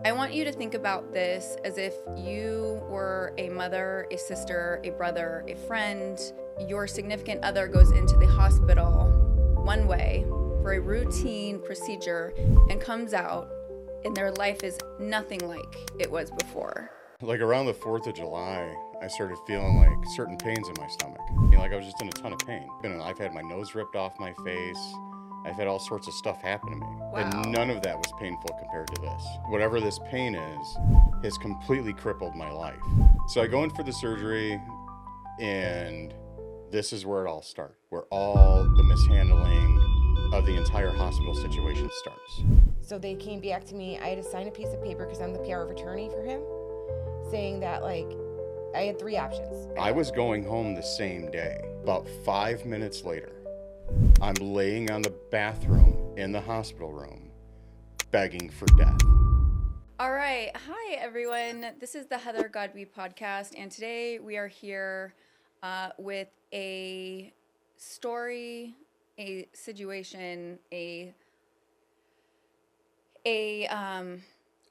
I want you to think about this as if you were a mother, a sister, a brother, a friend. Your significant other goes into the hospital one way for a routine procedure and comes out, and their life is nothing like it was before. Like around the 4th of July, I started feeling like certain pains in my stomach. Like I was just in a ton of pain. I've had my nose ripped off my face. I've had all sorts of stuff happen to me. Wow. And none of that was painful compared to this. Whatever this pain is, has completely crippled my life. So I go in for the surgery, and this is where it all starts, where all the mishandling of the entire hospital situation starts. So they came back to me. I had to sign a piece of paper because I'm the power of attorney for him, saying that I had three options. I was going home the same day. About 5 minutes later, I'm laying on the bathroom in the hospital room, begging for death. All right. Hi, everyone. This is the Heather Godby podcast, and today we are here with a story, a situation, a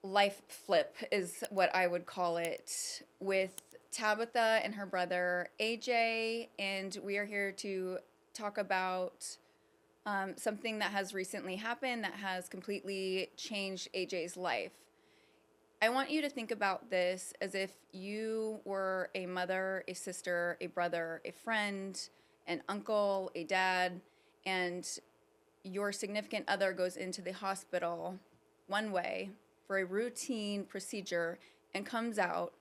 life flip is what I would call it, with Tabitha and her brother AJ, and we are here to talk about something that has recently happened that has completely changed AJ's life. I want you to think about this as if you were a mother, a sister, a brother, a friend, an uncle, a dad, and your significant other goes into the hospital one way for a routine procedure and comes out,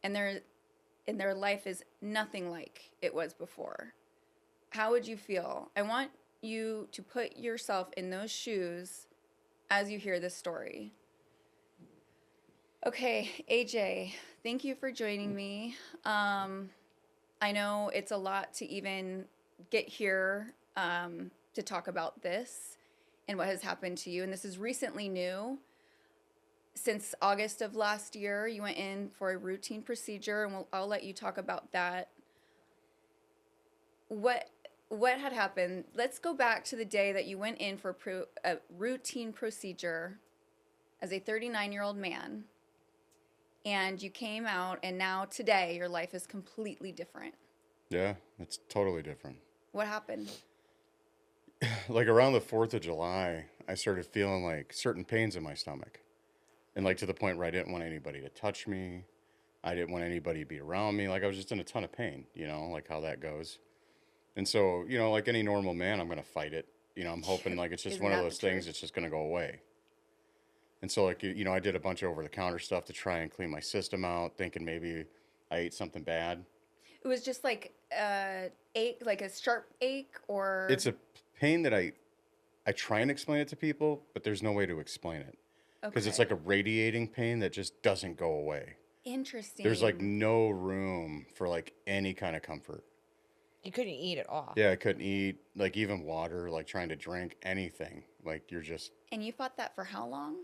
and their life is nothing like it was before. How would you feel? I want you to put yourself in those shoes as you hear this story. Okay, AJ, thank you for joining me. I know it's a lot to even get here to talk about this and what has happened to you. And this is recently new. Since August of last year, you went in for a routine procedure, and I'll let you talk about that. What had happened? Let's go back to the day that you went in for a routine procedure as a 39-year-old man, and you came out, and now today your life is completely different. Yeah, it's totally different. What happened? Like around the 4th of July, I started feeling like certain pains in my stomach. And like to the point where I didn't want anybody to touch me. I didn't want anybody to be around me. Like I was just in a ton of pain, like how that goes. And so, like any normal man, I'm going to fight it. I'm hoping like it's just Isn't one of that those the things truth? that's just going to go away. And so like, I did a bunch of over-the-counter stuff to try and clean my system out, thinking maybe I ate something bad. It was just like ache, like a sharp ache, or It's a pain that I try and explain it to people, but there's no way to explain it. Because it's like a radiating pain that just doesn't go away. Interesting. There's like no room for like any kind of comfort. You couldn't eat at all. Yeah, I couldn't eat, like even water, like trying to drink anything. Like you're just And you fought that for how long?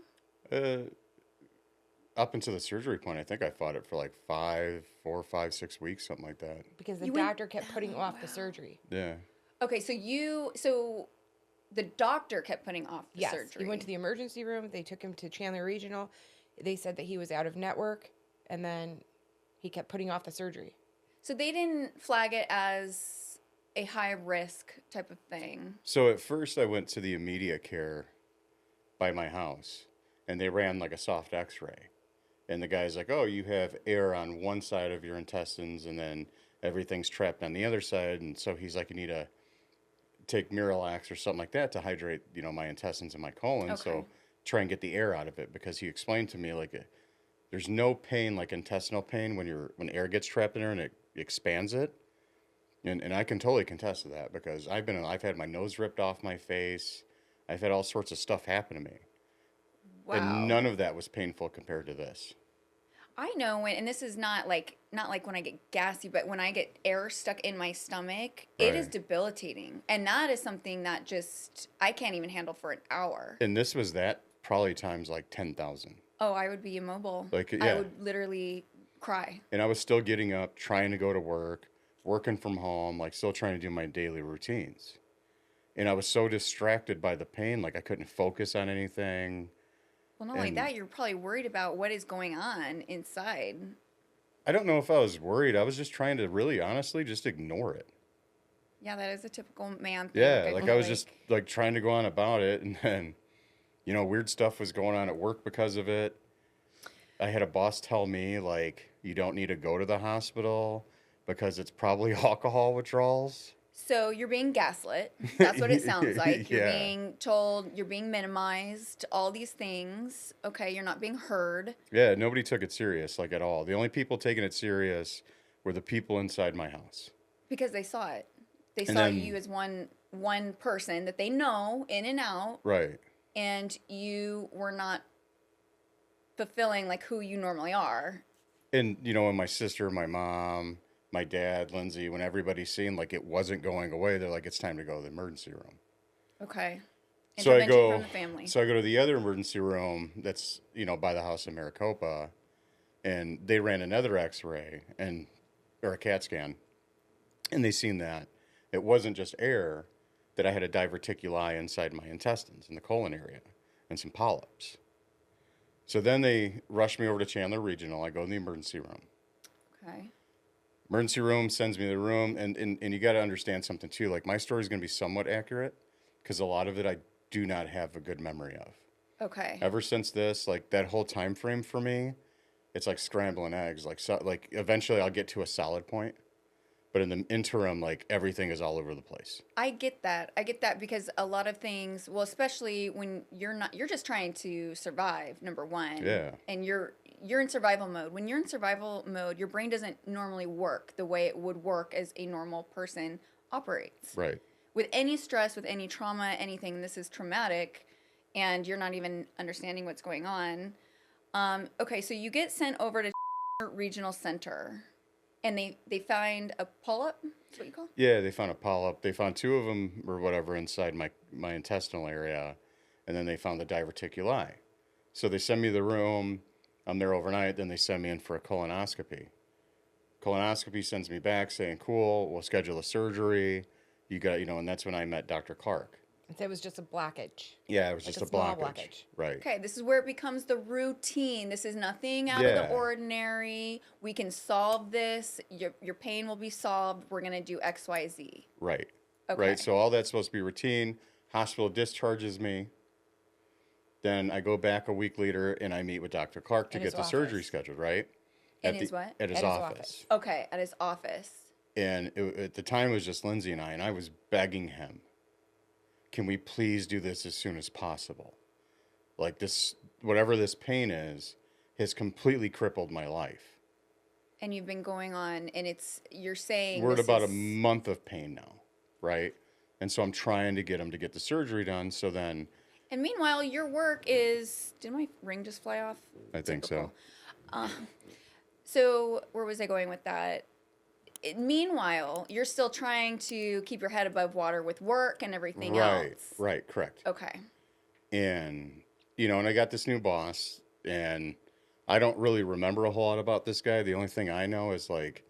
up until the surgery point. I think I fought it for like 4, 5, 6 weeks, something like that. Because the doctor kept putting off the surgery. Yeah. Okay, so the doctor kept putting off the Yes, surgery. he went to the emergency room. They took him to Chandler Regional. They said that he was out of network, and then he kept putting off the surgery. So they didn't flag it as a high risk type of thing. So at first I went to the immediate care by my house, and they ran like a soft x-ray. And the guy's like, oh, you have air on one side of your intestines, and then everything's trapped on the other side. And so he's like, you need to take Miralax or something like that to hydrate, my intestines and my colon. Okay. So try and get the air out of it, because he explained to me like there's no pain like intestinal pain when air gets trapped in there and it expands it. And I can totally contest to that, because I've had my nose ripped off my face. I've had all sorts of stuff happen to me. Wow. And none of that was painful compared to this. I know and this is not like when I get gassy, but when I get air stuck in my stomach, it is Right. debilitating. And that is something that just I can't even handle for an hour. And this was that probably times like 10,000. Oh, I would be immobile. Like, I yeah. would literally cry. And I was still getting up, trying to go to work, working from home, like still trying to do my daily routines. And I was so distracted by the pain, like I couldn't focus on anything. Well, not only And that, you're probably worried about what is going on inside. I don't know if I was worried. I was just trying to really honestly just ignore it. Yeah, that is a typical man thing. Yeah, I like feel I was just like trying to go on about it, and then, weird stuff was going on at work because of it. I had a boss tell me like you don't need to go to the hospital because it's probably alcohol withdrawals. So you're being gaslit. That's what it sounds like. You're Yeah. being told, you're being minimized, all these things. Okay, you're not being heard Yeah, nobody took it serious like at all. The only people taking it serious were the people inside my house. because they saw it. They And saw then you as one person that they know in and out, right. and you were not fulfilling like who you normally are. And when my sister, my mom, my dad, Lindsay, when everybody's seeing like it wasn't going away, they're like, it's time to go to the emergency room. Okay. So I Intervention go, from the family. so I go to the other emergency room that's by the house in Maricopa, and they ran another X-ray or a CAT scan, and they seen that it wasn't just air, that I had a diverticuli inside my intestines in the colon area and some polyps. So then they rushed me over to Chandler Regional. I go in the emergency room. Okay. Emergency room sends me to the room, and you got to understand something too. Like my story is going to be somewhat accurate because a lot of it I do not have a good memory of. Okay. Ever since this, like that whole time frame for me, it's like scrambling eggs. Like eventually I'll get to a solid point, but in the interim, like everything is all over the place. I get that. I get that because a lot of things, well, especially when you're just trying to survive, number one. Yeah. And you're in survival mode. When you're in survival mode, your brain doesn't normally work the way it would work as a normal person operates. Right. With any stress, with any trauma, anything, this is traumatic, and you're not even understanding what's going on. Okay, so you get sent over to Regional Center, and they find a polyp. That's what you call? Yeah, they found a polyp. They found two of them or whatever inside my intestinal area, and then they found the diverticuli. So they send me to the room. I'm there overnight. Then they send me in for a colonoscopy. Colonoscopy sends me back saying, "Cool, we'll schedule a surgery." You got, and that's when I met Dr. Clark. And so it was just a blockage. Yeah, it was Like just a a small blockage. blockage. Right. Okay, this is where it becomes the routine. This is nothing out of Yeah. the ordinary. We can solve this. Your pain will be solved. We're going to do X, Y, Z. Right. Okay. Right. So all that's supposed to be routine. Hospital discharges me. Then I go back a week later and I meet with Dr. Clark to In get his the surgery office. scheduled, right? In his what? At his At his office. office. Okay, at his office. And at the time it was just Lindsay and I was begging him, can we please do this as soon as possible? Like this, whatever this pain is, has completely crippled my life. And you've been going on, and you're saying We're at this about a is- month of pain now, right? And so I'm trying to get him to get the surgery done. So then And meanwhile, your work is. Did my ring just fly off? I think so. So where was I going with that? Meanwhile, you're still trying to keep your head above water with work and everything else. Right, correct. Okay. And, and I got this new boss, and I don't really remember a whole lot about this guy. The only thing I know is like,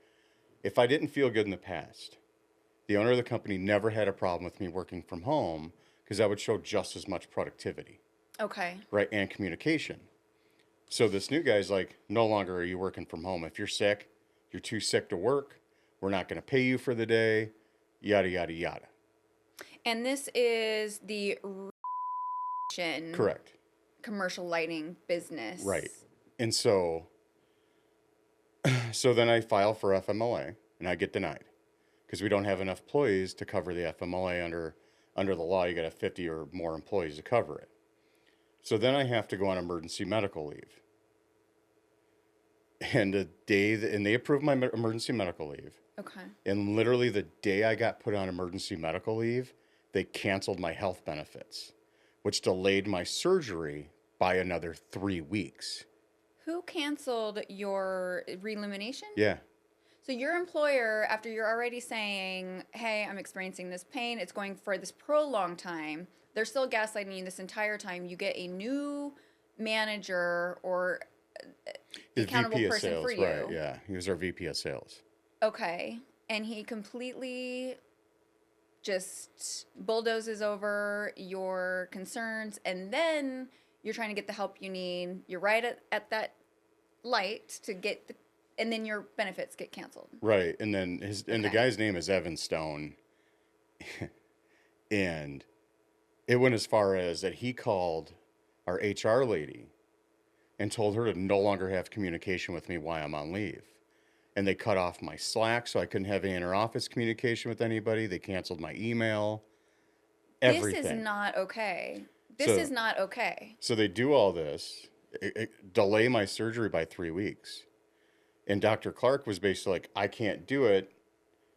if I didn't feel good in the past, the owner of the company never had a problem with me working from home because I would show just as much productivity, Okay. right, and communication. So this new guy's like, no longer are you working from home. If you're sick, you're too sick to work. We're not going to pay you for the day, yada, yada, yada. And this is the Correct. commercial lighting business. Right. And so then I file for FMLA and I get denied because we don't have enough employees to cover the FMLA under the law. You got to have 50 or more employees to cover it. So then I have to go on emergency medical leave. And they approved my emergency medical leave. Okay. And literally the day I got put on emergency medical leave, they canceled my health benefits, which delayed my surgery by another 3 weeks. Who canceled your relumination? Yeah. So your employer, after you're already saying, hey, I'm experiencing this pain, it's going for this prolonged time, they're still gaslighting you this entire time. You get a new manager or His accountable VP of person sales, for you. right? Yeah, he was our VP of sales. Okay. And he completely just bulldozes over your concerns, and then you're trying to get the help you need. You're right at that light to get the, and then your benefits get canceled. Right. And then the Okay. guy's name is Evan Stone. And it went as far as that he called our HR lady and told her to no longer have communication with me while I'm on leave. And they cut off my Slack so I couldn't have any inter-office communication with anybody. They canceled my email, everything. This is not okay. This So- is not okay. So they do all this, delay my surgery by 3 weeks. And Dr. Clark was basically like, I can't do it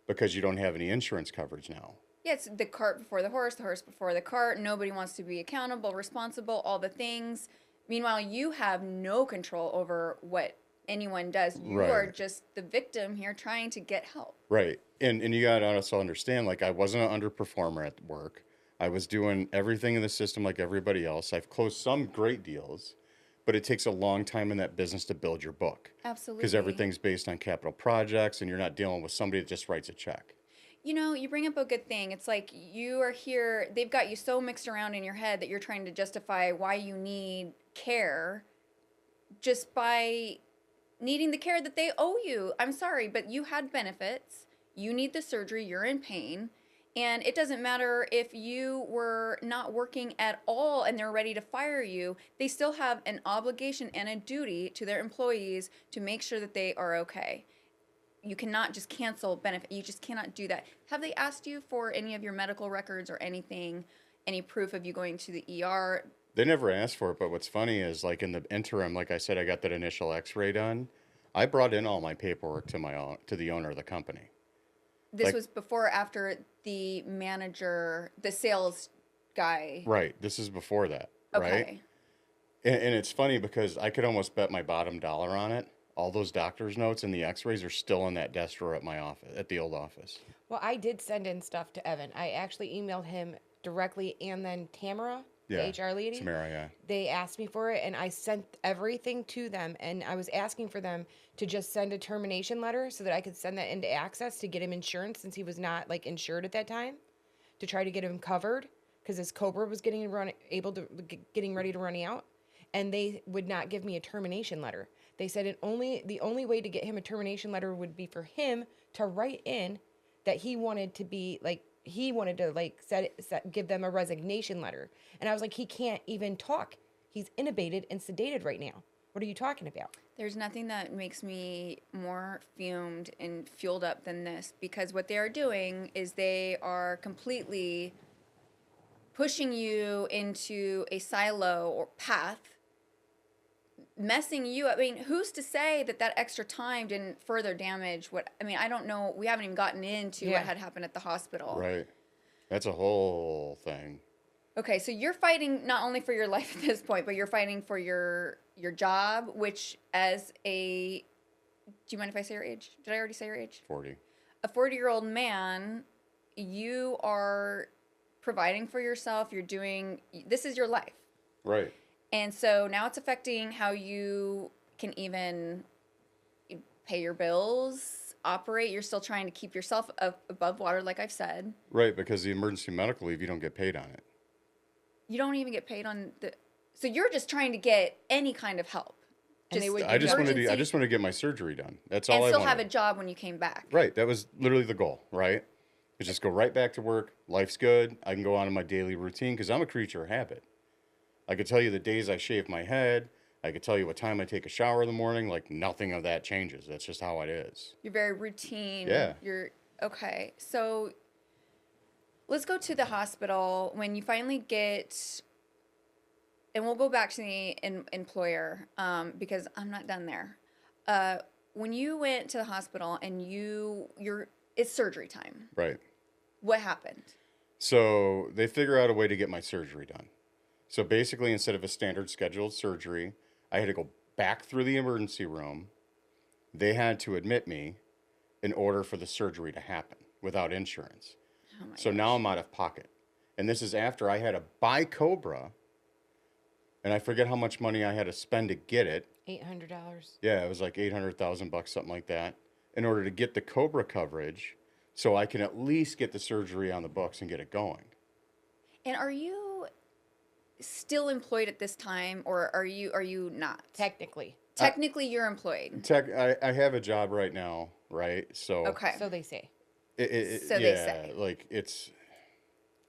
because you don't have any insurance coverage now. Yeah, it's the cart before the horse before the cart. Nobody wants to be accountable, responsible, all the things. Meanwhile, you have no control over what anyone does. You are Right. just the victim here trying to get help. Right. And you got to also understand, like, I wasn't an underperformer at work. I was doing everything in the system like everybody else. I've closed some great deals, but it takes a long time in that business to build your book. Absolutely. Because everything's based on capital projects and you're not dealing with somebody that just writes a check. You know, you bring up a good thing. It's like you are here, they've got you so mixed around in your head that you're trying to justify why you need care just by needing the care that they owe you. I'm sorry, but you had benefits. You need the surgery, you're in pain. And it doesn't matter if you were not working at all and they're ready to fire you, they still have an obligation and a duty to their employees to make sure that they are okay. You cannot just cancel benefit. You just cannot do that. Have they asked you for any of your medical records or anything, any proof of you going to the ER? They never asked for it, but what's funny is, like, in the interim, like I said, I got that initial x-ray done. I brought in all my paperwork to the owner of the company. This Like- was before or after the manager, the sales guy. Right. This is before that, right? Okay. And it's funny because I could almost bet my bottom dollar on it. All those doctor's notes and the x-rays are still in that desk drawer at my office, at the old office. Well, I did send in stuff to Evan. I actually emailed him directly, and then Tamara, Yeah. the HR lady, Tamara, yeah. they asked me for it, and I sent everything to them. And I was asking for them to just send a termination letter so that I could send that into Access to get him insurance, since he was not like insured at that time, to try to get him covered because his Cobra was getting ready to run out, and they would not give me a termination letter. They said the only way to get him a termination letter would be for him to write in that he wanted to give them a resignation letter. And I was like, he can't even talk. He's intubated and sedated right now. What are you talking about? There's nothing that makes me more fumed and fueled up than this, because what they are doing is they are completely pushing you into a silo or path, messing you up. I mean, who's to say that that extra time didn't further damage what, I mean, I don't know. We haven't even gotten into Yeah. what had happened at the hospital. Right. That's a whole thing. Okay, so you're fighting not only for your life at this point, but you're fighting for your job, which as a, do you mind if I say your age? Did I already say your age? 40. A 40-year-old man, you are providing for yourself. You're doing, this is your life. Right. And so now it's affecting how you can even pay your bills, operate. You're still trying to keep yourself above water, like I've said. Right, because the emergency medical leave, you don't get paid on it. You don't even get paid on the, so you're just trying to get any kind of help. And they would I just wanted to emergency- get my surgery done. That's all and I still wanted. have a job when you came back. Right. That was literally the goal, right? Is just go right back to work. Life's good. I can go on to my daily routine because I'm a creature of habit. I could tell you the days I shave my head. I could tell you what time I take a shower in the morning. Like, nothing of that changes. That's just how it is. You're very routine. Yeah. You're okay. So let's go to the hospital when you finally get, and we'll go back to the employer because I'm not done there. When you went to the hospital and it's surgery time. Right. What happened? So they figure out a way to get my surgery done. So basically, instead of a standard scheduled surgery, I had to go back through the emergency room. They had to admit me in order for the surgery to happen without insurance. Oh my So now I'm out of pocket. And this is after I had to buy Cobra. And I forget how much money I had to spend to get it. $800. Yeah, it was like 800,000 bucks, something like that, in order to get the Cobra coverage so I can at least get the surgery on the books and get it going. And are you still employed at this time, or are you not? Technically. Technically, you're employed. I have a job right now, right? So Okay. So they say. So they say. like it's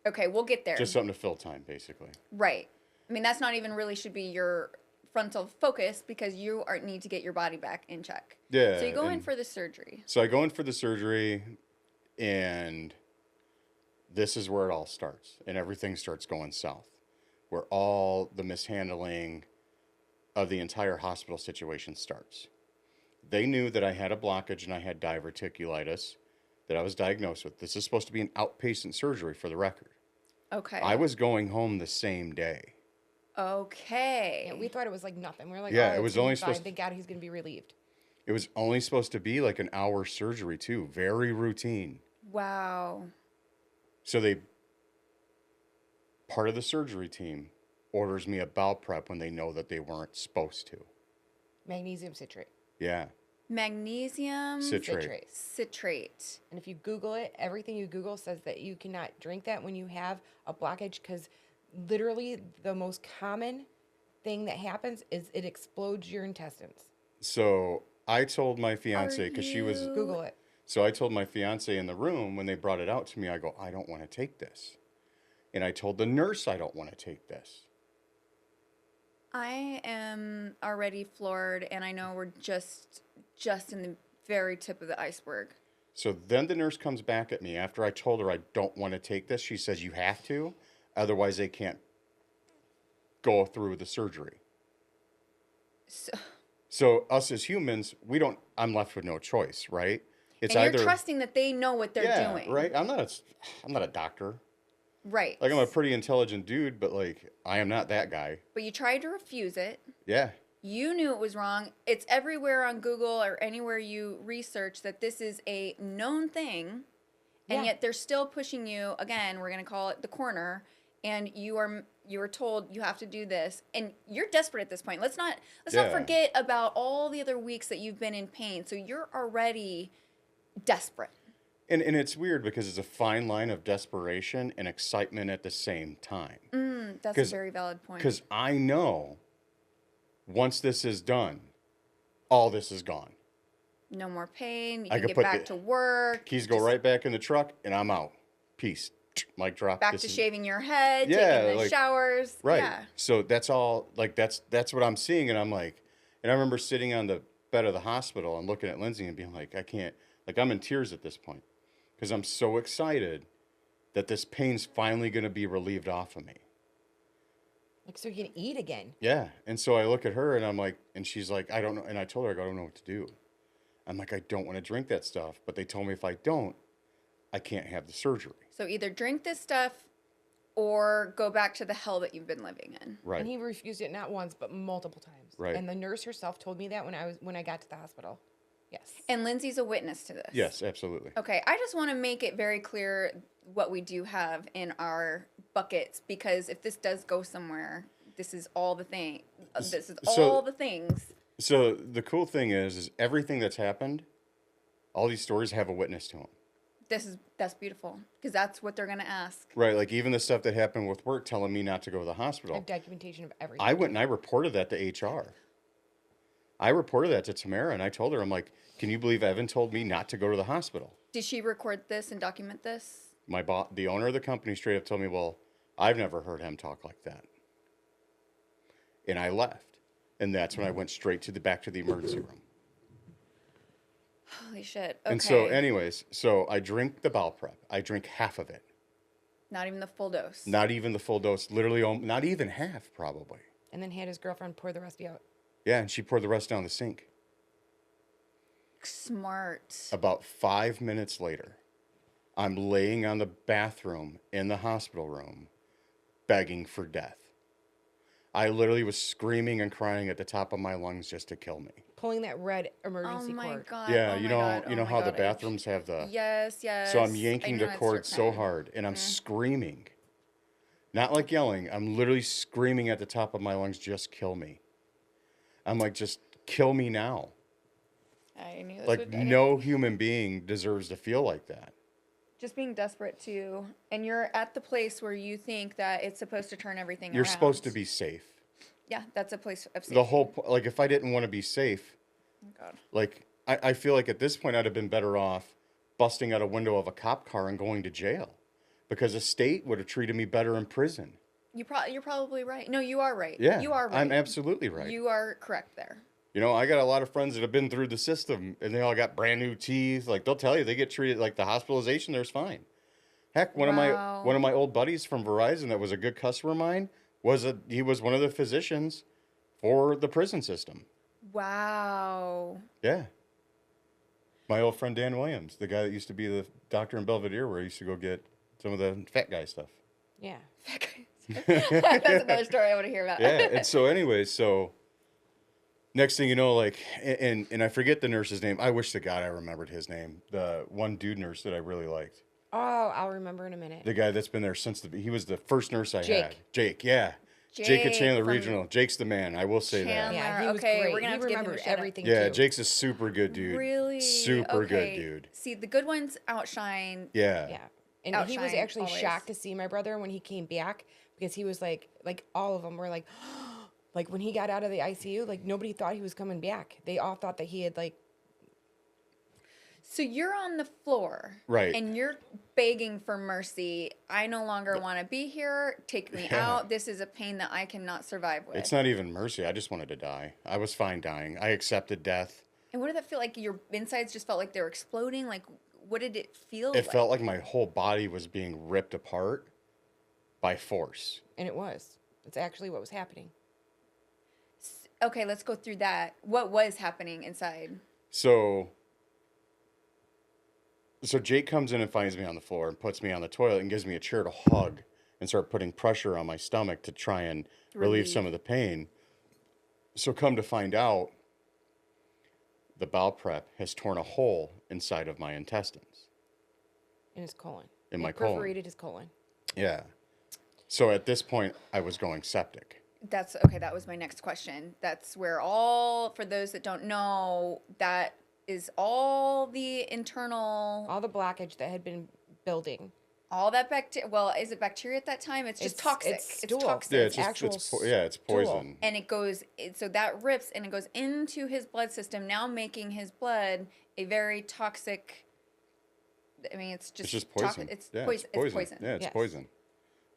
Okay, we'll get there. just something to fill time, basically. Right. I mean, that's not even really should be your frontal focus because you need to get your body back in check. Yeah. So you go in and for the surgery. So I go in for the surgery, and this is where it all starts, and everything starts going south, where all the mishandling of the entire hospital situation starts. They knew that I had a blockage and I had diverticulitis that I was diagnosed with. This is supposed to be an outpatient surgery for the record. Okay. I was going home the same day. Okay. Yeah, we thought it was like nothing. We are like, Yeah, oh, it it's was gonna be only fine. supposed- Thank God he's going to be relieved. It was only supposed to be like an hour surgery, too. Very routine. Wow. So part of the surgery team orders me a bowel prep when they know that they weren't supposed to. Magnesium citrate. Yeah. Magnesium Citrate. citrate. And if you Google it, everything you Google says that you cannot drink that when you have a blockage because literally the most common thing that happens is it explodes your intestines. So I told my fiance, because she was. you- Google it. So I told my fiance in the room when they brought it out to me, I go, I don't want to take this. And I told the nurse I don't want to take this. I am already floored, and I know we're just in the very tip of the iceberg. So then the nurse comes back at me after I told her I don't want to take this. She says, you have to, otherwise they can't go through with the surgery. So us as humans, I'm left with no choice, right? It's And either you're trusting that they know what they're doing. right? I'm not a doctor. Right. Like I'm a pretty intelligent dude, but like I am not that guy. But you tried to refuse it. Yeah. You knew it was wrong. It's everywhere on Google or anywhere you research that this is a known thing. And Yeah. yet they're still pushing you, again, we're going to call it the corner, and you are told you have to do this, and you're desperate at this point. Let's not Yeah. forget about all the other weeks that you've been in pain. So you're already desperate. And it's weird because it's a fine line of desperation and excitement at the same time. That's a very valid point. Because I know once this is done, all this is gone. No more pain. You I can could get put back the to work. Keys go right back in the truck, and I'm out. Peace. Mic drop. Back This to is- shaving your head, Yeah, taking the like- showers. Right. Yeah. So that's all. Like that's what I'm seeing, and I'm like, and I remember sitting on the bed of the hospital and looking at Lindsay and being like, I can't. Like I'm in tears at this point because I'm so excited that this pain's finally going to be relieved off of me. Like, so you can eat again. Yeah. And so I look at her and I'm like, and she's like, I don't know. And I told her, I don't know what to do. I'm like, I don't want to drink that stuff. But they told me if I don't, I can't have the surgery. So either drink this stuff or go back to the hell that you've been living in. Right. And he refused it not once, but multiple times. Right. And the nurse herself told me that when I got to the hospital. Yes. And Lindsay's a witness to this. Yes, absolutely. Okay, I just want to make it very clear what we do have in our buckets because if this does go somewhere, this is all the thing. This is So- all the things. So the cool thing is everything that's happened, all these stories have a witness to them. That's beautiful because that's what they're gonna ask. Right. Like even the stuff that happened with work telling me not to go to the I hospital. have documentation of everything. I went and I reported that to HR. I reported that to Tamara and I told her, I'm like, can you believe Evan told me not to go to the hospital? Did she record this and document this? The owner of the company straight up told me, well, I've never heard him talk like that. And I left. And that's when I went straight back to the emergency room. Holy shit. Okay. And so anyways, so I drink the bowel prep. I drink half of it. Not even the full dose. Not even the full dose, literally not even half probably. And then had his girlfriend pour the rest out. Yeah, and she poured the rest down the sink. Smart. About 5 minutes later, I'm laying on the bathroom in the hospital room, begging for death. I literally was screaming and crying at the top of my lungs just to kill me. Pulling that red Oh emergency my cord. god. Yeah, oh you my know, God, you oh know my how the God, bathrooms have the. Yes, yes. So I'm I yanking know the that cord sort so of pain. hard, and I'm screaming, not like yelling. I'm literally screaming at the top of my lungs, "Just kill me!" I'm like, "Just kill me now!" I knew this Like would. no human being deserves to feel like that. Just being desperate too. And you're at the place where you think that it's supposed to turn everything You're around. supposed to be safe. Yeah, that's a place of safety. The whole, like, if I didn't want to be safe, Oh, God. like, I feel like at this point I'd have been better off busting out a window of a cop car and going to jail because the state would have treated me better in prison. You're probably right. No, you are right. Yeah. You are right. I'm absolutely right. You are correct there. You know, I got a lot of friends that have been through the system and they all got brand new teeth. Like, they'll tell you they get treated like the hospitalization there's fine. Heck, Wow. one of my old buddies from Verizon that was a good customer of mine he was one of the physicians for the prison system. Wow. Yeah. My old friend Dan Williams, the guy that used to be the doctor in Belvedere where I used to go get some of the fat guy stuff. Yeah. That's another story I want to hear about. Yeah. And so anyways, so next thing you know, like, and I forget the nurse's name. I wish to God I remembered his name. The one dude nurse that I really liked. Oh, I'll remember in a minute. The guy that's been there since he was the first nurse I Jake. had. Jake, yeah. Jake at Jake Chandler from Regional. Jake's the man. I will say Chandler. Yeah, he was Okay, great. we're gonna he have to give him a remembered shout out. everything that. Yeah, too. Jake's a super good dude. Really? Super Okay. good dude. See, the good ones outshine. Yeah. Yeah. And he was Outshine actually always. shocked to see my brother when he came back because he was like all of them were like, like when he got out of the ICU, like nobody thought he was coming back. They all thought that he had like, So you're on the floor. Right. And you're begging for mercy. I no longer want to be here. Take me Yeah. out. This is a pain that I cannot survive with. It's not even mercy. I just wanted to die. I was fine dying. I accepted death. And what did that feel like? Your insides just felt like they were exploding? Like, what did it feel It like? felt like my whole body was being ripped apart by force. and it was. It's actually what was happening. Okay, let's go through that. What was happening inside? So Jake comes in and finds me on the floor and puts me on the toilet and gives me a chair to hug and start putting pressure on my stomach to try and relieve some of the pain. So come to find out, the bowel prep has torn a hole inside of my intestines. In his colon. In It my colon. perforated his colon. Yeah. So at this point, I was going septic. That's okay. That was my next question. That's where for those that don't know, that is all the internal, All the blockage that had been building. all that bacteria. Well, is it bacteria at that time? It's just toxic. It's It's stool. toxic. Yeah, It's actual it's stool. poison. And it goes, so that rips and it goes into his blood system, now making his blood a very toxic. I mean, it's just It's just poison. It's Yeah, poison. It's poison. Yeah, it's Yes. poison.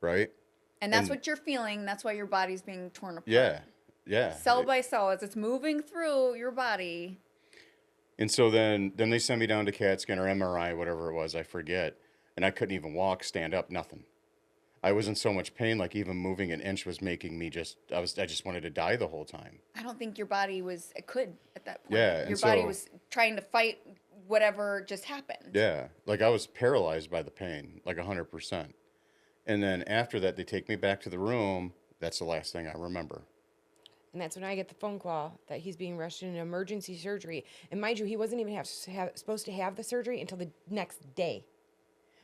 Right? And that's And- what you're feeling. That's why your body's being torn apart. Yeah. Yeah. Cell by cell, as it's moving through your body. And so then they sent me down to CAT scan or MRI, whatever it was, I forget. And I couldn't even walk, stand up, nothing. I was in so much pain, like even moving an inch was making me I just wanted to die the whole time. I don't think your body could at that point. Yeah, Your and body so- was trying to fight whatever just happened. Yeah. Like I was paralyzed by the pain, like 100%. And then after that, they take me back to the room. That's the last thing I remember. And that's when I get the phone call that he's being rushed into emergency surgery. And mind you, he wasn't even supposed to have the surgery until the next day.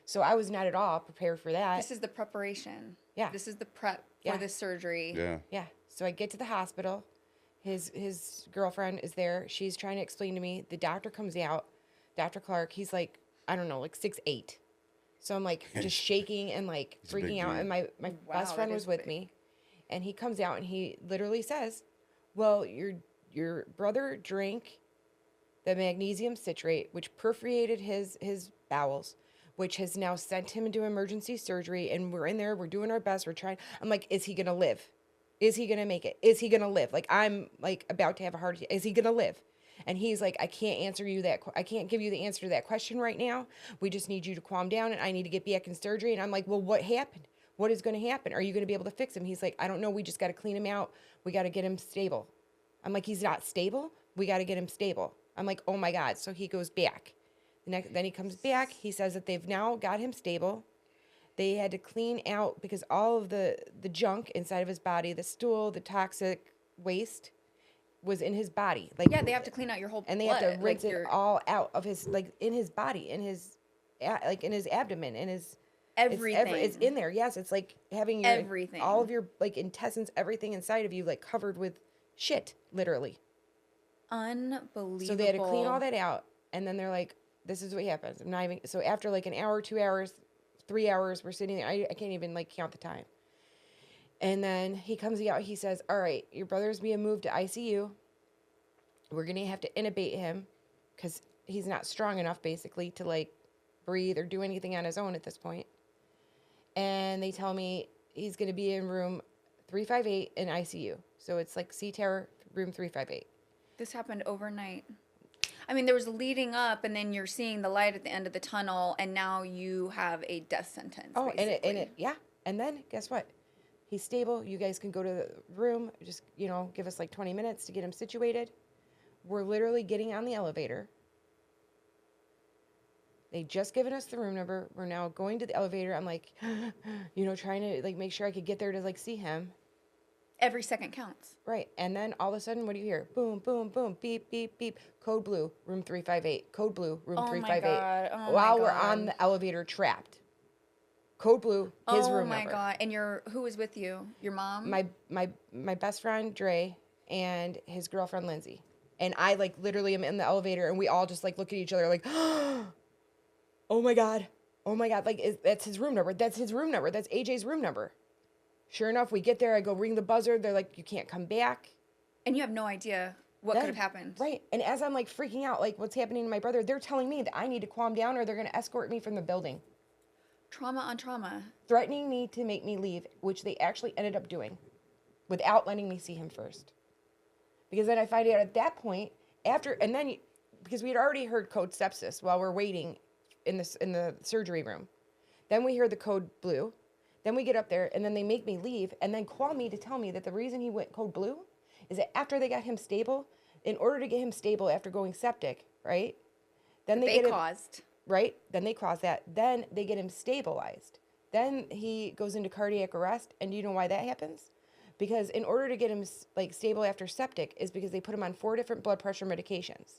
So I was not at all prepared for that. This is the preparation. Yeah. This is the prep Yeah. for this surgery. Yeah. Yeah. So I get to the hospital. His girlfriend is there. She's trying to explain to me. The doctor comes out. Dr. Clark, he's like, I don't know, like 6'8". So I'm like just shaking and like He's a big freaking out. dude. And my Wow, best friend that was is with big. me. And he comes out and he literally says, well, your brother drank the magnesium citrate, which perforated his bowels, which has now sent him into emergency surgery. And we're in there, we're doing our best. We're trying. I'm like, is he going to live? Is he going to make it? Is he going to live? Like, I'm like about to have a heart attack. Is he going to live? And he's like, I can't answer you that. I can't give you the answer to that question right now. We just need you to calm down and I need to get back in surgery. And I'm like, well, what happened? What is going to happen? Are you going to be able to fix him? He's like, I don't know. We just got to clean him out. We got to get him stable. I'm like, he's not stable. We got to get him stable. I'm like, oh my God. So he goes back. Then he comes back. He says that they've now got him stable. They had to clean out because all of the junk inside of his body, the stool, the toxic waste was in his body. Like, Yeah, they have to clean out your whole and they blood. have to rinse like it your- all out of his, like in his body, in his, like in his abdomen, in his everything. It's in there. Yes, it's like having your Everything. all of your like intestines, everything inside of you, like covered with shit, literally. Unbelievable. So they had to clean all that out, and then they're like, this is what happens. I'm not even, so after like an hour, 2 hours, 3 hours, we're sitting there. I can't even like count the time. And then he comes out, he says, all right, your brother's being moved to ICU. We're going to have to intubate him because he's not strong enough basically to like breathe or do anything on his own at this point. And they tell me he's going to be in room 358 in ICU. So it's like C-Tower, room 358. This happened overnight. I mean, there was leading up, and then you're seeing the light at the end of the tunnel, and now you have a death sentence. Oh, basically. yeah. And then guess what? He's stable. You guys can go to the room. Just, give us like 20 minutes to get him situated. We're literally getting on the elevator. They just given us the room number. We're now going to the elevator. I'm like, trying to like make sure I could get there to like see him. Every second counts. Right. And then all of a sudden, what do you hear? Boom, boom, boom, beep, beep, beep. Code blue, room 358. Code blue, room 358. God. Oh While my we're God. on the elevator trapped. Code blue, his room number. Oh my God. And who was with you? Your mom? My best friend, Dre, and his girlfriend, Lindsay. And I like literally am in the elevator and we all just like look at each other like, oh my God. Oh my God. Like, that's his room number. That's his room number. That's AJ's room number. Sure enough, we get there. I go ring the buzzer. They're like, you can't come back. And you have no idea what could have happened. Right. And as I'm like freaking out, like what's happening to my brother, they're telling me that I need to calm down or they're going to escort me from the building. Trauma on trauma. Threatening me to make me leave, which they actually ended up doing without letting me see him first. Because then I find out at that point, because we had already heard code sepsis while we're waiting in the surgery room. Then we hear the code blue. Then we get up there, and then they make me leave, and then call me to tell me that the reason he went code blue is that after they got him stable, in order to get him stable after going septic, right? Then They caused. right? Then they cause that. Then they get him stabilized. Then he goes into cardiac arrest, and do you know why that happens? Because in order to get him like stable after septic is because they put him on 4 different blood pressure medications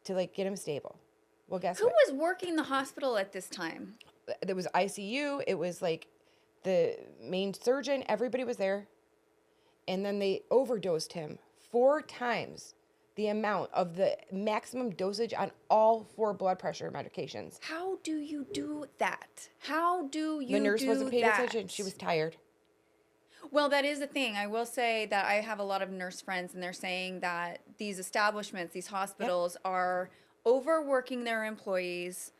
to like get him stable. Well, guess Who what? was working the hospital at this time? There was ICU. It was like the main surgeon. Everybody was there. And then they overdosed him 4 times the amount of the maximum dosage on all 4 blood pressure medications. How do you do that? How do you The nurse do wasn't paying that? attention. She was tired. Well, that is the thing. I will say that I have a lot of nurse friends, and they're saying that these establishments, these hospitals, are overworking their employees,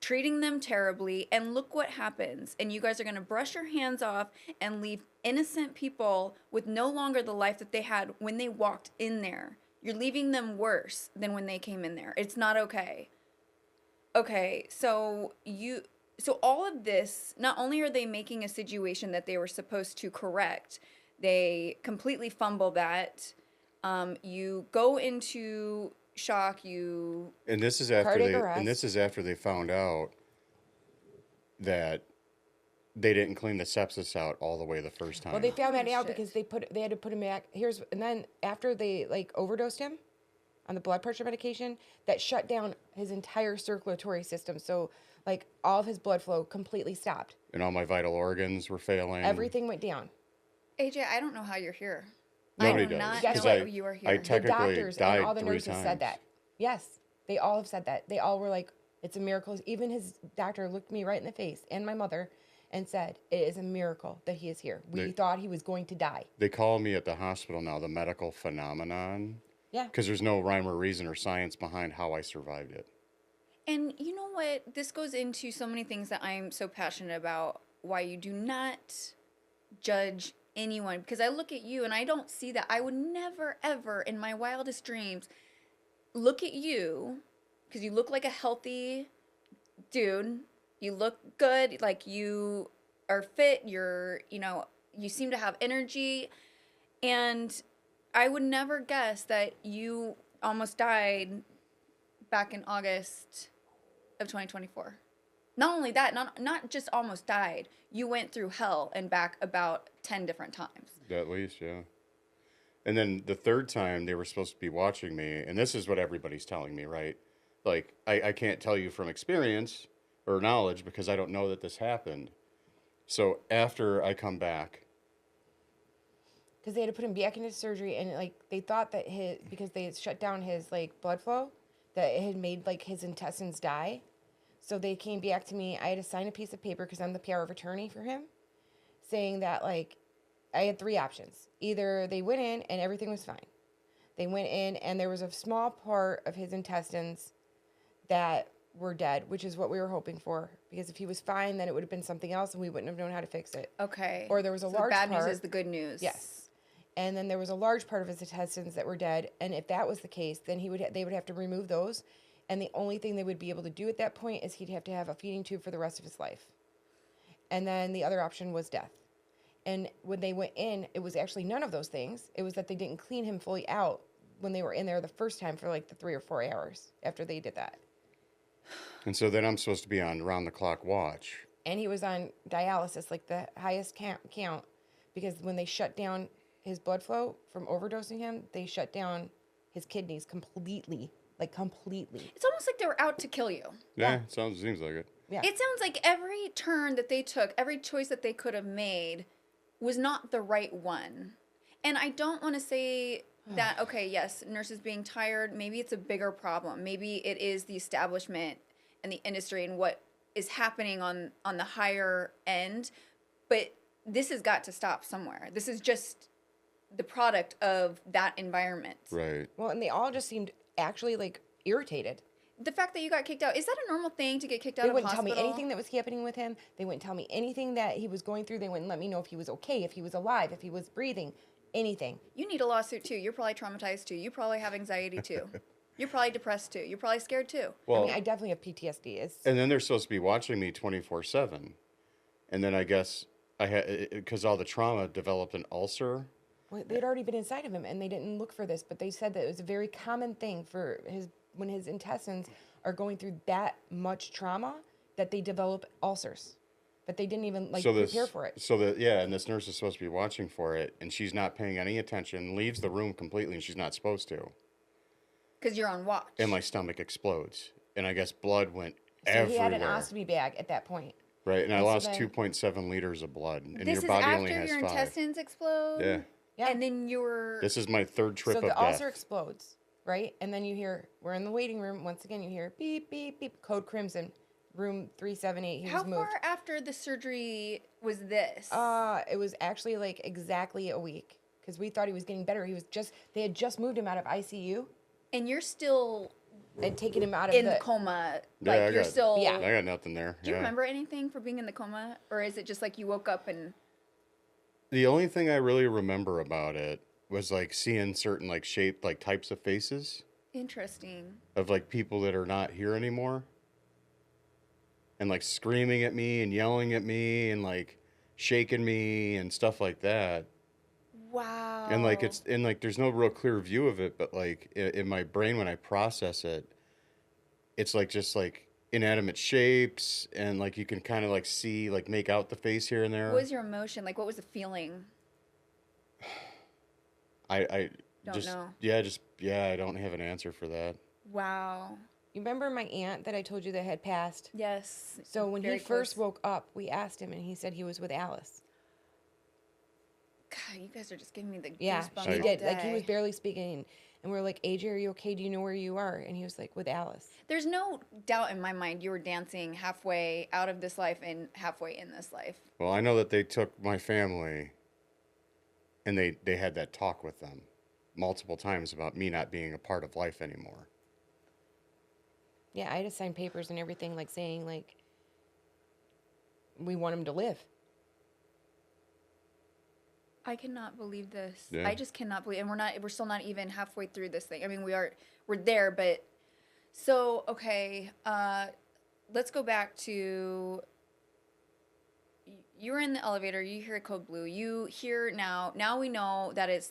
treating them terribly, and look what happens. And you guys are going to brush your hands off and leave innocent people with no longer the life that they had when they walked in there. You're leaving them worse than when they came in there. It's not okay. Okay, so all of this, not only are they making a situation that they were supposed to correct, they completely fumble that. You go into shock. And this is after Cardiac arrest. and this is after they found out that they didn't clean the sepsis out all the way the first time. Well, they found that Holy out shit. because they had to put him back. And then after they like overdosed him on the blood pressure medication, that shut down his entire circulatory system. So like all of his blood flow completely stopped. And all my vital organs were failing. Everything went down. AJ, I don't know how you're here. Nobody I do does. not Guess know what? how you are I here. The technically doctors died and all the 3 nurses times. said that. Yes, they all have said that. They all were like, it's a miracle. Even his doctor looked me right in the face and my mother and said, it is a miracle that he is here. We thought he was going to die. They call me at the hospital now the medical phenomenon. Yeah. Because there's no rhyme or reason or science behind how I survived it. And you know what? This goes into so many things that I'm so passionate about. Why you do not judge anyone. Because I look at you and I don't see that. I would never, ever in my wildest dreams look at you because you look like a healthy dude. You look good. Like you are fit. You seem to have energy. And I would never guess that you almost died back in August of 2024. Not only that, not just almost died, you went through hell and back about 10 different times. At least, yeah. And then the 3rd time they were supposed to be watching me, and this is what everybody's telling me, right? Like, I can't tell you from experience or knowledge because I don't know that this happened. So after I come back, Because they had to put him back into surgery and like they thought that because they had shut down his like blood flow, that it had made like his intestines die. So they came back to me. I had to sign a piece of paper because I'm the power of attorney for him, saying that like I had 3 options. Either they went in and everything was fine. They went in and there was a small part of his intestines that were dead, which is what we were hoping for. Because if he was fine, then it would have been something else and we wouldn't have known how to fix it. Okay. Or there was a So large the bad part. news is the good news. Yes. And then there was a large part of his intestines that were dead. And if that was the case, then they would have to remove those. And the only thing they would be able to do at that point is he'd have to have a feeding tube for the rest of his life. And then the other option was death. And when they went in, it was actually none of those things. It was that they didn't clean him fully out when they were in there the first time for like the 3 or 4 hours after they did that. And so then I'm supposed to be on round the clock watch. And he was on dialysis, like the highest count, because when they shut down his blood flow from overdosing him, they shut down his kidneys completely, like completely. It's almost like they were out to kill you. Yeah, seems like it. Yeah. It sounds like every turn that they took, every choice that they could have made was not the right one. And I don't want to say that, okay, yes, nurses being tired, maybe it's a bigger problem. Maybe it is the establishment and the industry and what is happening on the higher end. But this has got to stop somewhere. This is just the product of that environment. Right. Well, and they all just seemed actually like irritated. The fact that you got kicked out, is that a normal thing to get kicked out They of wouldn't hospital? tell me anything that was happening with him. They wouldn't tell me anything that he was going through. They wouldn't let me know if he was okay, if he was alive, if he was breathing, anything. You need a lawsuit too. You're probably traumatized too. You probably have anxiety too. You're probably depressed too. You're probably scared too. Well, I mean, I definitely have PTSD. and then they're supposed to be watching me 24/7. And then I guess I had, because all the trauma, developed an ulcer. Well, they'd already been inside of him, and they didn't look for this, but they said that it was a very common thing for when his intestines are going through that much trauma that they develop ulcers. But they didn't even prepare for it. So that, yeah, and this nurse is supposed to be watching for it, and she's not paying any attention, leaves the room completely, and she's not supposed to. Because you're on watch. And my stomach explodes. And I guess blood went So everywhere. he had an ostomy bag at that point. Right, and I And so lost then- 2.7 liters of blood, and this your is body after only has your 5. intestines explode. Yeah. Yeah. And then you're. This is my 3rd trip So of the death. ulcer explodes, right? And then you hear, we're in the waiting room. Once again, you hear beep, beep, beep, code crimson, room 378. He How was moved. far after the surgery was this? It was actually like exactly a week because we thought he was getting better. They had just moved him out of ICU And you're still and taken him out of in the coma. Yeah, Like I you're got- still. Yeah. I got nothing there. Do you remember anything for being in the coma? Or is it just like you woke up and. The only thing I really remember about it was like seeing certain like shaped like types of faces Interesting. of like people that are not here anymore. And like screaming at me and yelling at me and like shaking me and stuff like that. Wow. And like there's no real clear view of it, but like in my brain when I process it, it's like just like inanimate shapes and like you can kind of like see like make out the face here and there. What was your emotion? Like, what was the feeling? I Don't just know. I don't have an answer for that. Wow. You remember my aunt that I told you that had passed? Yes. So when Very he first close. woke up, we asked him, and he said he was with Alice. God, you guys are just giving me the Yeah, goosebumps. he all did. Like he was day. barely speaking, and we were like, "AJ, are you okay? Do you know where you are?" And he was like, "With Alice." There's no doubt in my mind you were dancing halfway out of this life and halfway in this life. Well, I know that they took my family and they had that talk with them multiple times about me not being a part of life anymore. Yeah, I had to sign papers and everything, like saying like we want him to live. I cannot believe this. Yeah. I just cannot believe, and we're still not even halfway through this thing. I mean, we're there, but so okay. Let's go back to you were in the elevator. You hear code blue. You hear now. Now we know that it's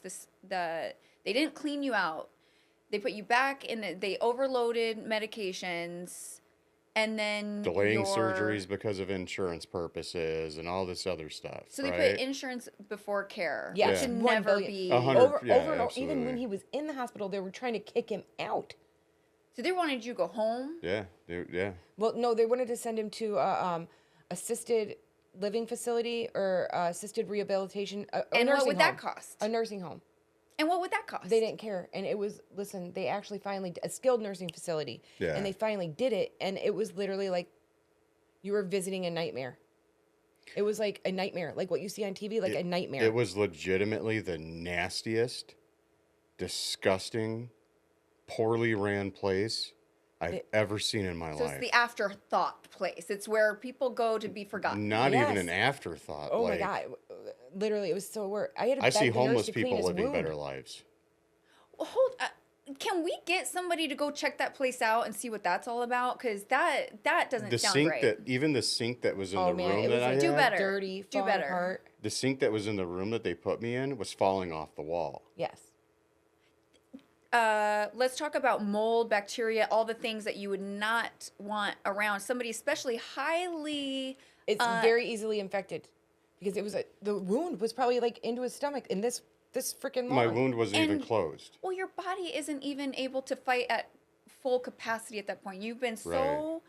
they didn't clean you out. They put you back in they overloaded medications, and then Delaying surgeries because of insurance purposes and all this other stuff. So they right? put insurance before care. Yeah. Which should $1 never billion. be. 100. Over Yeah, and over. Even absolutely. when he was in the hospital, they were trying to kick him out. So they wanted you to go home. Yeah, yeah. Well, no, they wanted to send him to assisted living facility or assisted rehabilitation. A And what nursing would that home. cost? A nursing home. And what would that cost? They didn't care. And it was, listen, they actually finally, a skilled nursing facility. Yeah. And they finally did it. And it was literally like you were visiting a nightmare. It was like a nightmare. Like what you see on TV, like a nightmare. It was legitimately the nastiest, disgusting, poorly ran place I've ever seen in my So life. it's the afterthought place. It's where people go to be forgotten. Not even Yes. an afterthought. Oh like, my God. Literally, it was so weird. I had to I beg see the nurse homeless to clean people his living wound. better lives. Well, can we get somebody to go check that place out and see what that's all about? Because that doesn't The sound sink great. even the sink that was in Oh the man, room it was that I like Do had, better. dirty, Do falling better. apart. the sink that was in the room that they put me in was falling off the wall. Yes. Let's talk about mold, bacteria, all the things that you would not want around somebody, especially highly. It's very easily infected because it was the wound was probably like into his stomach and this freaking long. My wound wasn't even And- closed. Well, your body isn't even able to fight at full capacity at that point. You've been so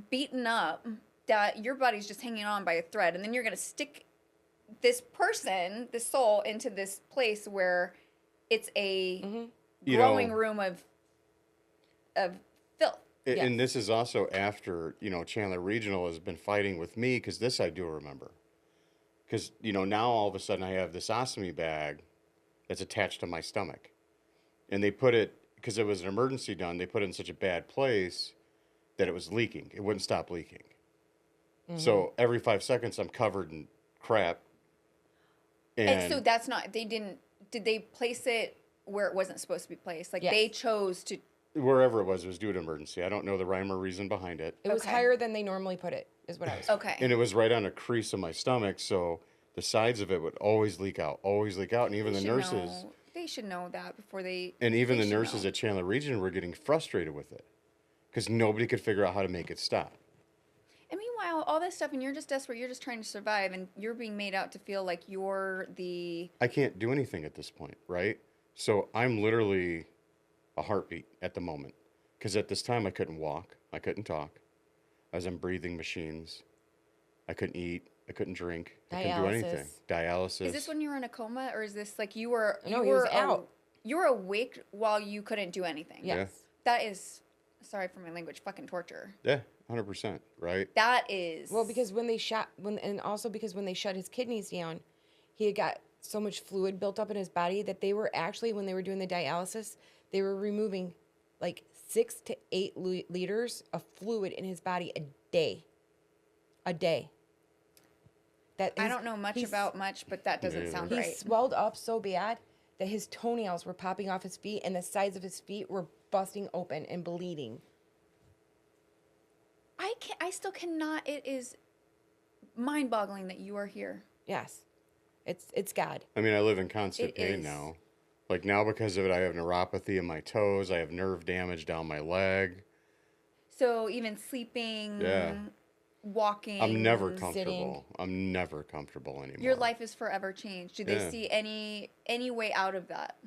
beaten up that your body's just hanging on by a thread, and then you're gonna stick this person, this soul, into this place where it's a You growing know- room of filth. And this is also after, Chandler Regional has been fighting with me, because this I do remember. Because, now all of a sudden I have this ostomy bag that's attached to my stomach. And they put it, because it was an emergency done, they put it in such a bad place that it was leaking. It wouldn't stop leaking. So every 5 seconds I'm covered in crap. And so that's not, did they place it where it wasn't supposed to be placed? Like Yes. they chose to, wherever it was due to emergency. I don't know the rhyme or reason behind it. It was Okay. higher than they normally put it, is what I was. okay. And it was right on a crease of my stomach, so the sides of it would always leak out. And even They the should nurses, know- they should know that before they. and even they the should nurses know. at Chandler Region were getting frustrated with it because nobody could figure out how to make it stop. And meanwhile, all this stuff, and you're just desperate. You're just trying to survive, and you're being made out to feel like you're the. I can't do anything at this point, right? So I'm literally a heartbeat at the moment because at this time I couldn't walk, I couldn't talk, I was on breathing machines, I couldn't eat, I couldn't drink, I couldn't do anything. Dialysis. Is this when you were in a coma, or is this like you were? No, you he was were out. You were awake while you couldn't do anything. Yes. That is, sorry for my language, fucking torture. Yeah, 100%, right? That is. Well, because when they and also because when they shut his kidneys down, he had got so much fluid built up in his body that they were actually, when they were doing the dialysis, they were removing like 6 to 8 liters of fluid in his body a day. A day. I don't know much about much, but that doesn't neither. sound He right. swelled up so bad that his toenails were popping off his feet and the sides of his feet were busting open and bleeding. I still cannot. It is mind-boggling that you are here. Yes. It's God. I mean, I live in constant It pain is. now. Like now because of it, I have neuropathy in my toes. I have nerve damage down my leg. So even sleeping, Yeah. walking, I'm never sitting. comfortable. I'm never comfortable anymore. Your life is forever changed. Do they Yeah. see any way out of that?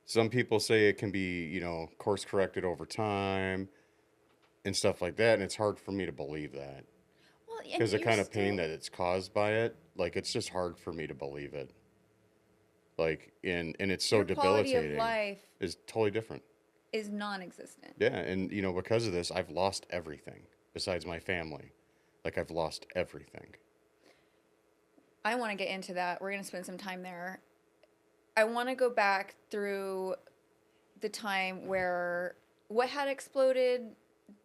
Some people say it can be, course corrected over time and stuff like that. And it's hard for me to believe that Well, and because the you're kind of pain still- that it's caused by it, like, it's just hard for me to believe it. Like, and it's so your quality debilitating. of life Is totally different. is non-existent. Yeah. And, because of this, I've lost everything besides my family. Like, I've lost everything. I want to get into that. We're going to spend some time there. I want to go back through the time where what had exploded,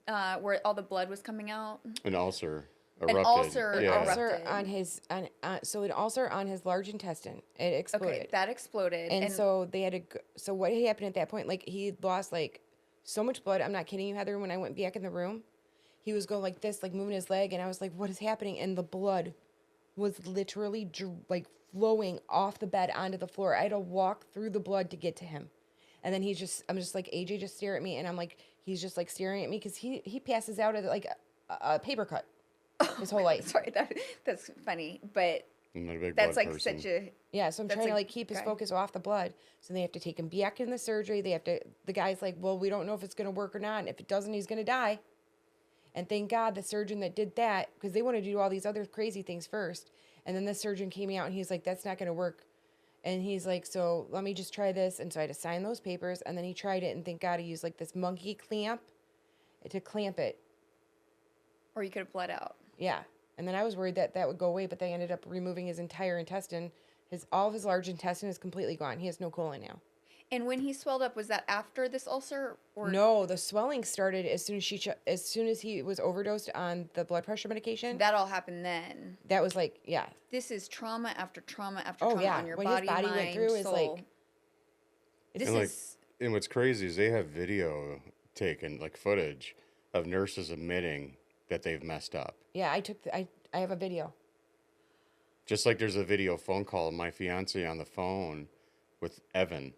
where all the blood was coming out. An ulcer An erupted. ulcer yeah. Ulcer erupted. on his so an ulcer on his large intestine. It exploded. Okay, that exploded. And so they had to. So what happened at that point? Like he lost like so much blood. I'm not kidding you, Heather. When I went back in the room, he was going like this, like moving his leg, and I was like, "What is happening?" And the blood was literally like flowing off the bed onto the floor. I had to walk through the blood to get to him. And then I'm just like, AJ, just stare at me, and I'm like, he's just like staring at me because he passes out at like a paper cut his whole life. sorry, that's funny, but I'm not a big that's blood like person. such a Yeah, so I'm That's trying to like- like keep his okay. focus off the blood. So they have to take him back in the surgery. The guy's like, well, we don't know if it's going to work or not. And if it doesn't, he's going to die. And thank God the surgeon that did that, because they wanted to do all these other crazy things first. And then the surgeon came out and he's like, that's not going to work. And he's like, so let me just try this. And so I had to sign those papers. And then he tried it. And thank God he used like this monkey clamp to clamp it. Or you could have bled out. Yeah. And then I was worried that that would go away, but they ended up removing his entire intestine. All of his large intestine is completely gone. He has no colon now. And when he swelled up, was that after this ulcer? Or No, the swelling started as soon as he was overdosed on the blood pressure medication. that all happened then? That was like, yeah. This is trauma after trauma after Oh, trauma yeah. on your What his body, body mind, went through is, soul. like- This And, like, is and what's crazy is they have video taken, like footage of nurses admitting that they've messed up. Yeah, I have a video. Just like there's a video phone call of my fiance on the phone with Evan,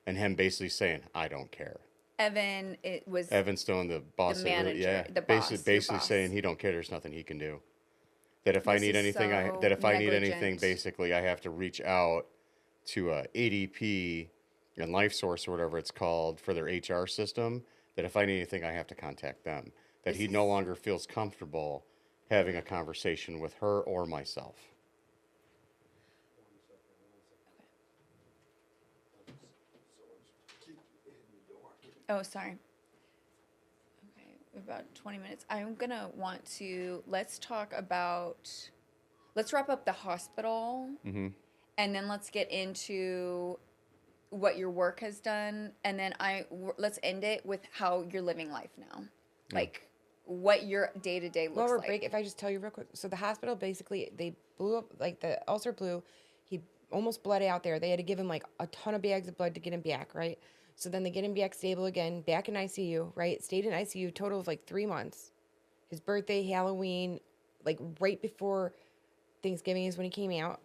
and him basically saying, "I don't care." Evan. It was Evan Stone, the boss, that manager, yeah, the boss, your basically boss. saying he don't care. There's nothing he can do. That if I This need is anything, so that if I need anything, negligent. basically I have to reach out to ADP and LifeSource or whatever it's called for their HR system. That if I need anything, I have to contact them. That he no longer feels comfortable having a conversation with her or myself. Oh, sorry. Okay, about 20 minutes. I'm gonna want to let's wrap up the hospital, and then let's get into what your work has done, and then let's end it with how you're living life now, like what your day to day looks Well, like. if I just tell you real quick. So the hospital basically, they blew up, like the ulcer blew. He almost bled out there. They had to give him like a ton of bags of blood to get him back, right? So then they get him back stable again, back in ICU, right? Stayed in ICU total of like 3 months. His birthday, Halloween, like right before Thanksgiving is when he came out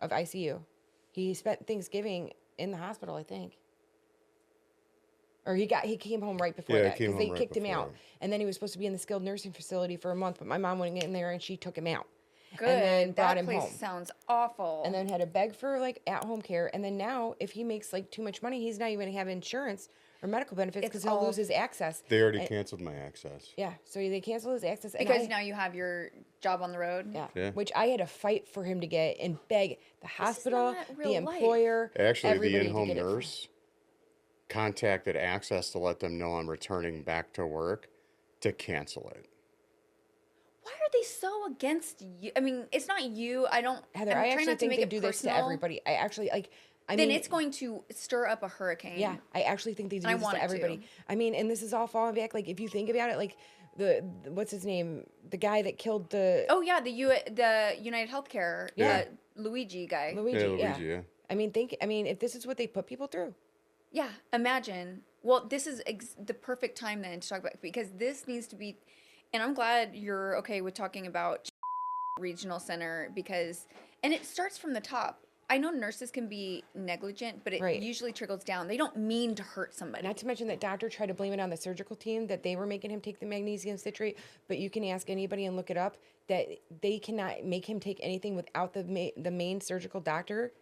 of ICU. He spent Thanksgiving in the hospital, I think. Or he came home right before Yeah, he that came because they home right kicked him out. before. And then he was supposed to be in the skilled nursing facility for a month, but my mom went in there and she took him out. Good. And then brought That him place home. sounds awful. And then had to beg for like at-home care. And then now, if he makes like too much money, he's not even gonna have insurance or medical benefits It's because he'll all- lose his access. They already canceled my access. Yeah, so they canceled his access. And because I- now you have your job on the road. yeah, Yeah. which I had to fight for him to get and beg the hospital, not the real life. employer, Actually, the everybody to in-home get it for- nurse contacted Access to let them know I'm returning back to work to cancel it. Why are they so against you? I mean, it's not you. I don't. Heather, I'm I trying actually not to think make they it do this to personal. everybody. I actually like. I Then mean, it's going to stir up a hurricane. yeah, I actually think they do I this want to it to. everybody. I mean, and this is all falling back. Like, if you think about it, like the what's his name, the guy that killed the Oh yeah, the United Healthcare. Yeah. Luigi guy. Luigi. Yeah, Yeah, Luigi, yeah. I mean, if this is what they put people through, Yeah, imagine. Well, this is the perfect time then to talk about because this needs to be, and I'm glad you're okay with talking about regional center because, and it starts from the top. I know nurses can be negligent, but it Right. usually trickles down. They don't mean to hurt somebody. not to mention that doctor tried to blame it on the surgical team that they were making him take the magnesium citrate. But you can ask anybody and look it up that they cannot make him take anything without the main surgical doctor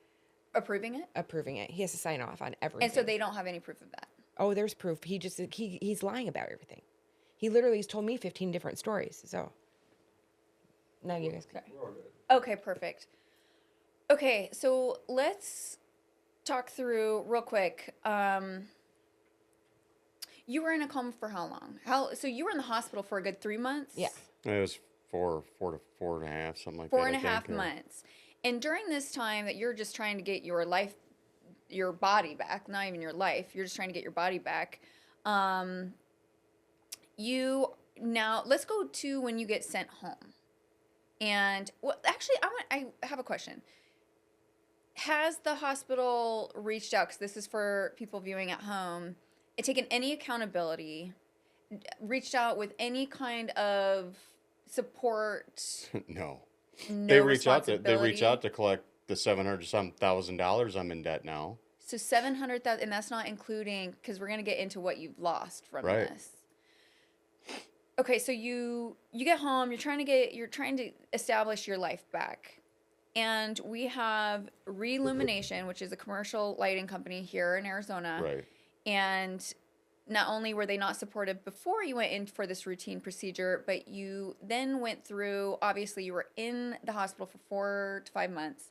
Approving it, approving it. He has to sign off on everything. and so they don't have any proof of that. Oh, there's proof. He's lying about everything. He literally has told me 15 different stories. So now you guys can. Okay, perfect. Okay, so let's talk through real quick. You were in a coma for how long? So you were in the hospital for a good 3 months? Yeah. It was four to 4.5, something like Four that. and a half months. And during this time that you're just trying to get your body back, not even your life, you're just trying to get your body back. Let's go to when you get sent home. And well, actually, I have a question. Has the hospital reached out, because this is for people viewing at home, and taken any accountability, reached out with any kind of support? No. No They reach out responsibility? to collect the $700,000 I'm in debt now. So 700,000, and that's not including, because we're gonna get into what you've lost from Right. this. Okay, so you get home, you're trying to establish your life back, and we have Relumination, which is a commercial lighting company here in Arizona, Right. and not only were they not supportive before you went in for this routine procedure, but you then went through, obviously you were in the hospital for 4 to 5 months.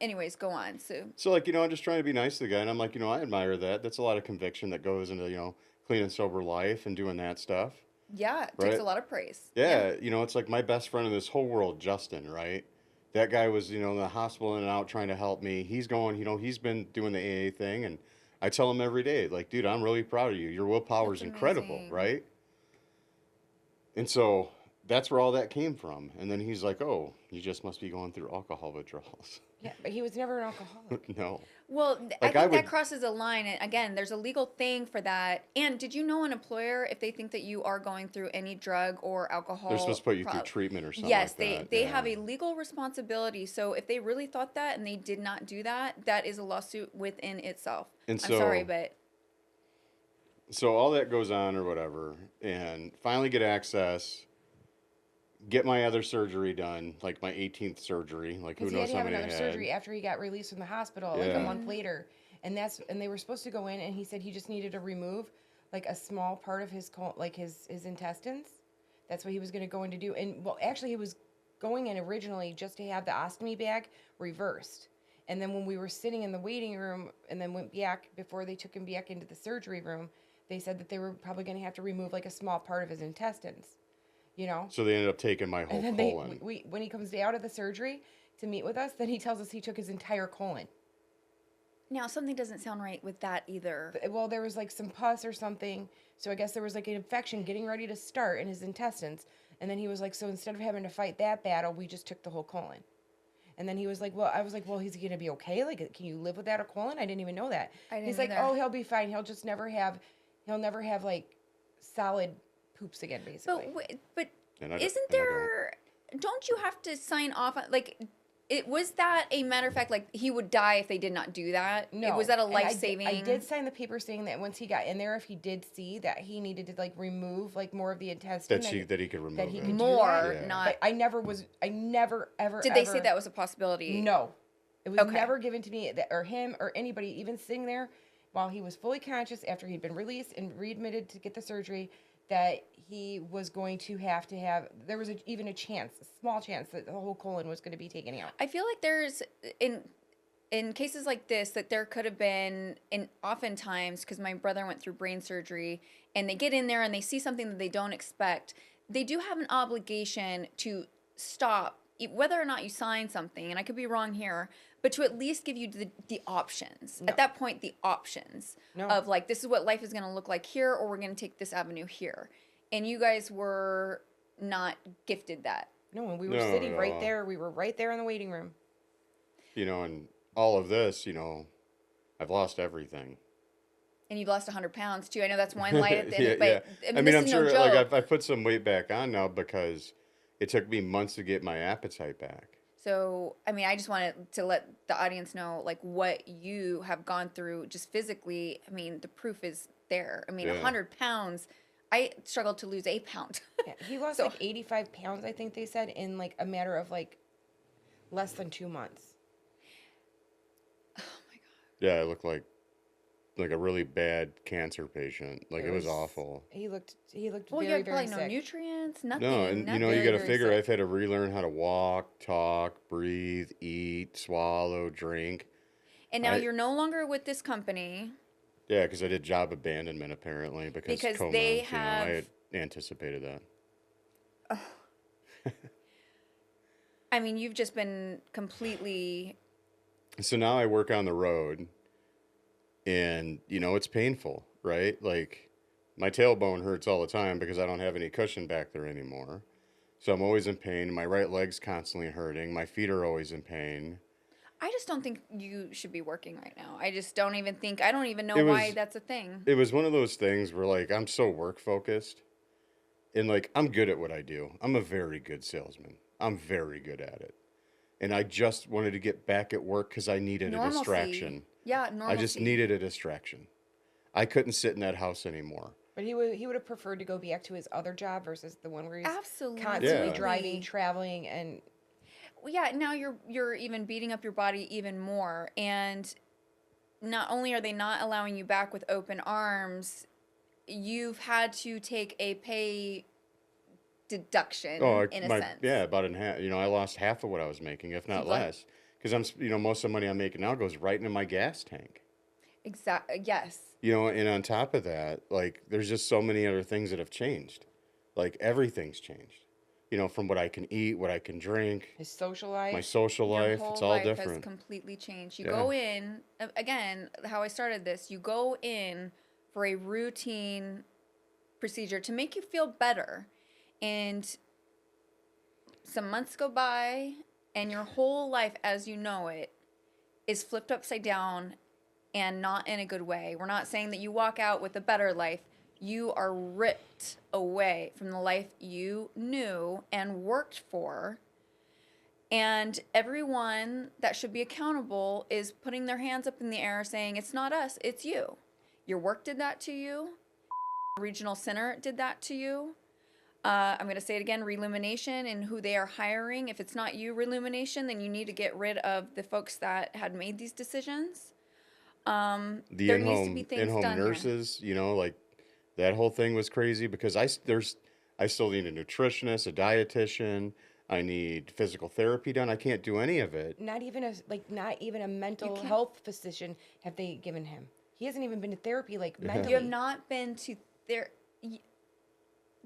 Anyways, go on. So So like, I'm just trying to be nice to the guy, and I'm like, I admire that. That's a lot of conviction that goes into, clean and sober life and doing that stuff, yeah, it takes right? a lot of praise. Yeah. Yeah, it's like my best friend in this whole world, Justin, right? That guy was, in the hospital in and out trying to help me. He's going, he's been doing the AA thing, and I tell him every day, like, dude, I'm really proud of you. Your willpower is That's incredible, amazing. right? And so that's where all that came from. And then he's like, oh, you just must be going through alcohol withdrawals. Yeah, but he was never an alcoholic. No. Well, I Like I think that would, crosses a line. And again, there's a legal thing for that. And did you know an employer, if they think that you are going through any drug or alcohol, they're supposed to put you through treatment or something yes, like they that. they Yeah. have a legal responsibility. So if they really thought that and they did not do that, that is a lawsuit within itself. And I'm sorry, so, but so all that goes on or whatever, and finally get access, get my other surgery done, like my 18th surgery. Like who Because he had knows to how have many I another had. surgery after he got released from the hospital, like a Yeah. month later. And they were supposed to go in, and he said he just needed to remove like a small part of his like his intestines. That's what he was going to go in to do. And well, actually, he was going in originally just to have the ostomy bag reversed. And then when we were sitting in the waiting room, and then went back before they took him back into the surgery room, they said that they were probably going to have to remove like a small part of his intestines. You know. So they ended up taking my whole And then colon. we when he comes out of the surgery to meet with us, then he tells us he took his entire colon. now something doesn't sound right with that either. Well, there was like some pus or something, so I guess there was like an infection getting ready to start in his intestines. And then he was like, so instead of having to fight that battle, we just took the whole colon. And then he was like, well, I was like, well, he's gonna be okay? Like, can you live without a colon? I didn't even know that. I didn't He's like, either. oh, he'll be fine. He'll never have like solid poops again, basically. But And I don't- isn't and I don't. there? Don't you have to sign off on like? It was that a matter of fact, like he would die if they did not do that. No. Was that a And life saving? I did sign the paper saying that once he got in there, if he did see that he needed to like remove like more of the intestine, That he could remove that he it. could do More, that. not. But I never ever. Did they say ever- that was a possibility? No, it was Okay. never given to me or him or anybody even sitting there while he was fully conscious after he'd been released and readmitted to get the surgery, that he was going to have there was even a chance, a small chance, that the whole colon was going to be taken out. I feel like there's in cases like this that there could have been, and oftentimes because my brother went through brain surgery and they get in there and they see something that they don't expect, they do have an obligation to stop whether or not you sign something, and I could be wrong here, but to at least give you the options. No. At that point, the options No. of like, this is what life is going to look like here, or we're going to take this avenue here. And you guys were not gifted that. No, and we were No, sitting no. right there. We were right there in the waiting room. And all of this, I've lost everything. And you've lost 100 pounds too. I know that's one light at the end, Yeah, but yeah. I mean, this I'm is sure, no joke. like, I've put some weight back on now because it took me months to get my appetite back. So, I mean, I just wanted to let the audience know, like, what you have gone through just physically. I mean, the proof is there. I mean, Yeah. 100 pounds. I struggled to lose a pound. Yeah, he lost So- like 85 pounds, I think they said, in like a matter of like less than 2 months. Yeah, I looked like a really bad cancer patient. Like it was awful. He looked Well, you very, had probably very no sick. nutrients, nothing. No, and nothing. you very, got to very figure sick. I've had to relearn how to walk, talk, breathe, eat, swallow, drink. And now I- you're no longer with this company. Yeah, because I did job abandonment apparently because coma. they I have- had anticipated that. I mean, you've just been completely. So now I work on the road, and it's painful, right? Like my tailbone hurts all the time because I don't have any cushion back there anymore. So I'm always in pain. My right leg's constantly hurting. My feet are always in pain. I just don't think you should be working right now. I just don't even think. I don't even know It why was- that's a thing. It was one of those things where like I'm so work focused, and like I'm good at what I do. I'm a very good salesman. I'm very good at it. And I just wanted to get back at work because I needed a Normalcy. distraction. Yeah, normalcy. I just needed a distraction. I couldn't sit in that house anymore. But he would have preferred to go back to his other job versus the one where he's Absolutely. constantly Yeah. driving, traveling, and Well, yeah, now you're even beating up your body even more, and not only are they not allowing you back with open arms, you've had to take a pay deduction Oh, in a sense. yeah, about in half. I lost half of what I was making, if not You've lost- less, because most of the money I'm making now goes right into my gas tank. Yes. And on top of that, like, there's just so many other things that have changed. Like, everything's changed. From what I can eat, what I can drink, His social my life. social Your life, whole it's all life has different. completely changed. You Yeah. go in, again, how I started this, you go in for a routine procedure to make you feel better. And some months go by, and your whole life as you know it is flipped upside down and not in a good way. We're not saying that you walk out with a better life. You are ripped away from the life you knew and worked for. And everyone that should be accountable is putting their hands up in the air saying, it's not us, it's you. Your work did that to you. Regional Center did that to you. I'm going to say it again, Relumination and who they are hiring. If it's not you, Relumination, then you need to get rid of the folks that had made these decisions. The There needs to be things in-home done here. nurses, like that whole thing was crazy because I still need a nutritionist, a dietitian. I need physical therapy done. I can't do any of it. Not even a mental can't- health physician have they given him. He hasn't even been to therapy mentally. You have not been to there.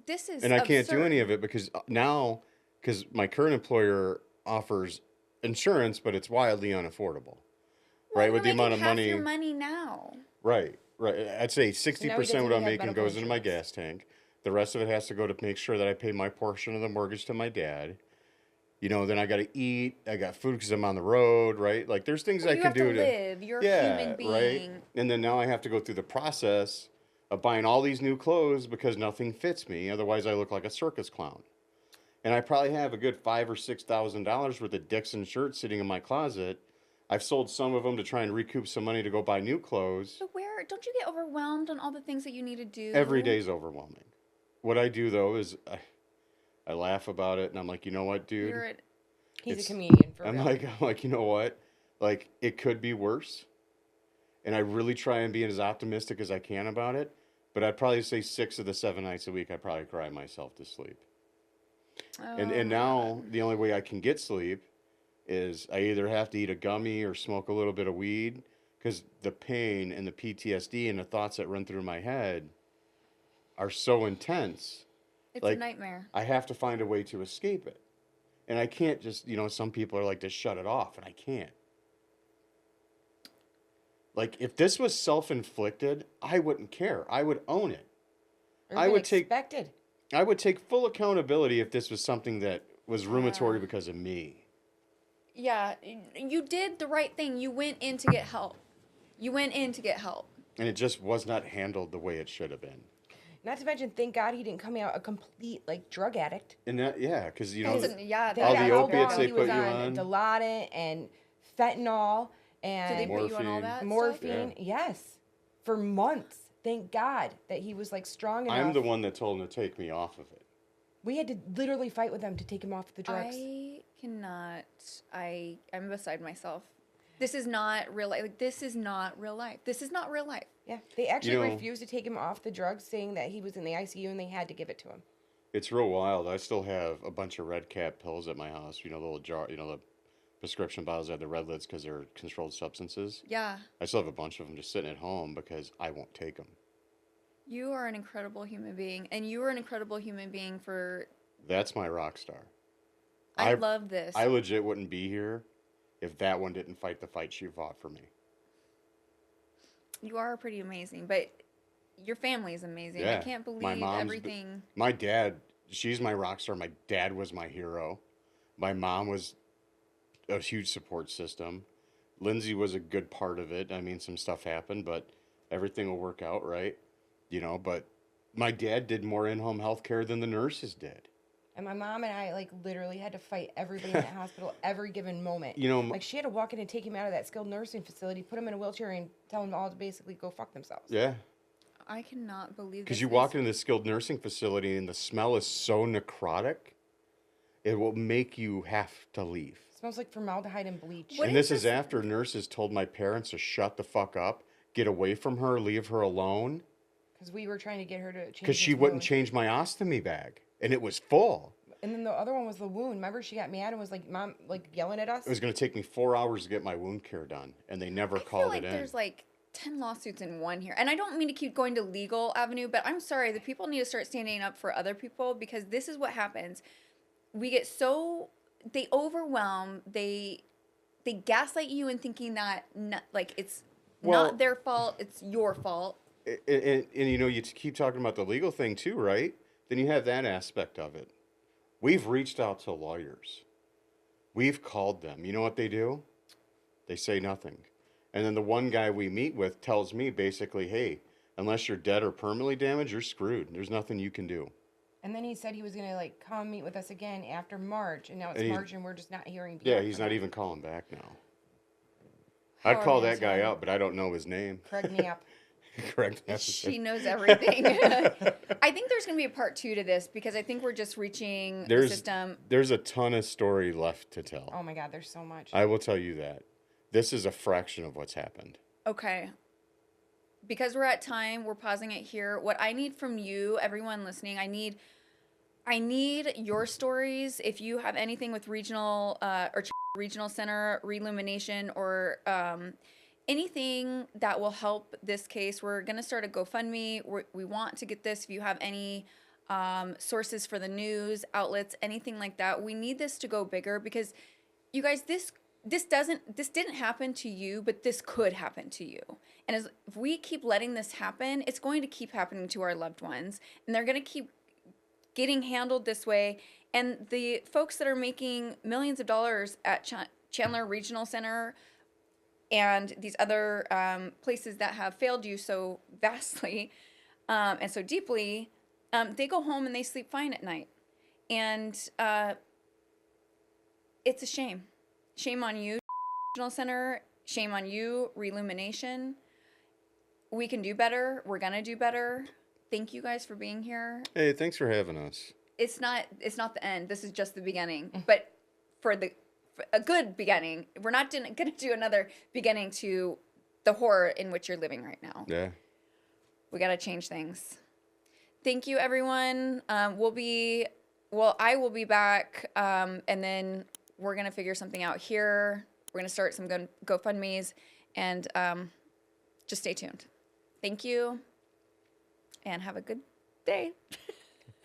This is And I can't do absurd. any of it because my current employer offers insurance, but it's wildly unaffordable. Well, Right, with the you're amount of making half money. your money now. Right. I'd say 60% what doesn't I'm have making medical goes into my insurance. gas tank. The rest of it has to go to make sure that I pay my portion of the mortgage to my dad. Then I got to eat. I got food because I'm on the road, right? Like, there's things Well, I you can have do to live. You're a human right? being. And then now I have to go through the process of buying all these new clothes because nothing fits me. Otherwise, I look like a circus clown. And I probably have a good $5,000 or $6,000 worth of Dixon shirts sitting in my closet. I've sold some of them to try and recoup some money to go buy new clothes. But don't you get overwhelmed on all the things that you need to do? Every day is overwhelming. What I do though is I laugh about it and I'm like, you know what, dude? He's It's- a comedian for I'm real. like, you know what? Like, it could be worse. And I really try and be as optimistic as I can about it. But I'd probably say 6 of the 7 nights a week, I probably cry myself to sleep. And Oh, now the only way I can get sleep is I either have to eat a gummy or smoke a little bit of weed because the pain and the PTSD and the thoughts that run through my head are so intense. it's like, a nightmare. I have to find a way to escape it. And I can't just, some people are like to shut it off, and I can't. Like, if this was self-inflicted, I wouldn't care. I would own it. I would take full accountability if this was something that was rheumatoid because of me. Yeah, you did the right thing. You went in to get help. And it just was not handled the way it should have been. Not to mention, thank God he didn't come out a complete drug addict. And that, yeah, because, Yeah, all Thank the God how opiates long they he put was you on on. Dilaudid and fentanyl Did they and put you on all Morphine. that stuff? morphine. Yes, for months. Thank God that he was strong enough. I'm the one that told him to take me off of it. We had to literally fight with them to take him off the drugs. I cannot. I'm beside myself. This is not real life. This is not real life. This is not real life. Yeah, they actually know- refused to take him off the drugs, saying that he was in the ICU and they had to give it to him. It's real wild. I still have a bunch of red cap pills at my house. The little jar, the prescription bottles that have the red lids because they're controlled substances. Yeah. I still have a bunch of them just sitting at home because I won't take them. You are an incredible human being, and you are an incredible human being for. That's my rock star. I love this. I legit wouldn't be here if that one didn't fight the fight she fought for me. You are pretty amazing, but your family is amazing. I Yeah, can't my believe mom's everything. My dad, she's my rock star. My dad was my hero. My mom was a huge support system. Lindsay was a good part of it. I mean, some stuff happened, but everything will work out, right? But my dad did more in-home health care than the nurses did. And my mom and I literally had to fight everybody in that hospital every given moment. She had to walk in and take him out of that skilled nursing facility, put him in a wheelchair, and tell them all to basically go fuck themselves. Yeah. I cannot believe Because this you is- walk into the skilled nursing facility and the smell is so necrotic, it will make you have to leave. It smells like formaldehyde and bleach. What And is this is this- after nurses told my parents to shut the fuck up, get away from her, leave her alone, Because we were trying to get her to change. because she his wouldn't will. change my ostomy bag, and it was full. And then the other one was the wound. Remember, she got mad and was like, "Mom," like yelling at us. It was going to take me 4 hours to get my wound care done, and they never I feel called like it in. there's like 10 lawsuits in one here. And I don't mean to keep going to legal avenue, but I'm sorry, the people need to start standing up for other people because this is what happens. We get so they overwhelm, they gaslight you in thinking that like it's Well- not their fault, it's your fault. And you know, you keep talking about the legal thing too, right? Then you have that aspect of it. We've reached out to lawyers. We've called them. You know what they do? They say nothing. And then the one guy we meet with tells me basically, hey, unless you're dead or permanently damaged, you're screwed. There's nothing you can do. And then he said he was gonna like come meet with us again after March, and now it's And he- March, and we're just not hearing. Yeah, back he's from not him. even calling back now. How I'd call are that guy you? out, but I don't know his name. Craig Knapp. Correct. She knows everything. I think there's going to be a part 2 to this because I think we're just reaching the There's system. there's a ton of story left to tell. Oh my God, there's so much. I will tell you that. This is a fraction of what's happened. Okay. Because we're at time, we're pausing it here. What I need from you, everyone listening, I need your stories. If you have anything with regional regional center, Relumination, or anything that will help this case, we're gonna start a GoFundMe. We want to get this. If you have any sources for the news outlets, anything like that, we need this to go bigger because you guys, this didn't happen to you, but this could happen to you. And if we keep letting this happen, it's going to keep happening to our loved ones, and they're going to keep getting handled this way. And the folks that are making millions of dollars at Chandler Regional Center and these other places that have failed you so vastly and so deeply, they go home and they sleep fine at night. And it's a shame. Shame on you, Regional Center. Shame on you, Relumination. We can do better. We're going to do better. Thank you guys for being here. Hey, thanks for having us. It's not the end. This is just the beginning. But for a good beginning, we're not going to do another beginning to the horror in which you're living right now. Yeah. We got to change things. Thank you, everyone. I will be back, and then we're going to figure something out here. We're going to start some GoFundMes, and just stay tuned. Thank you, and have a good day.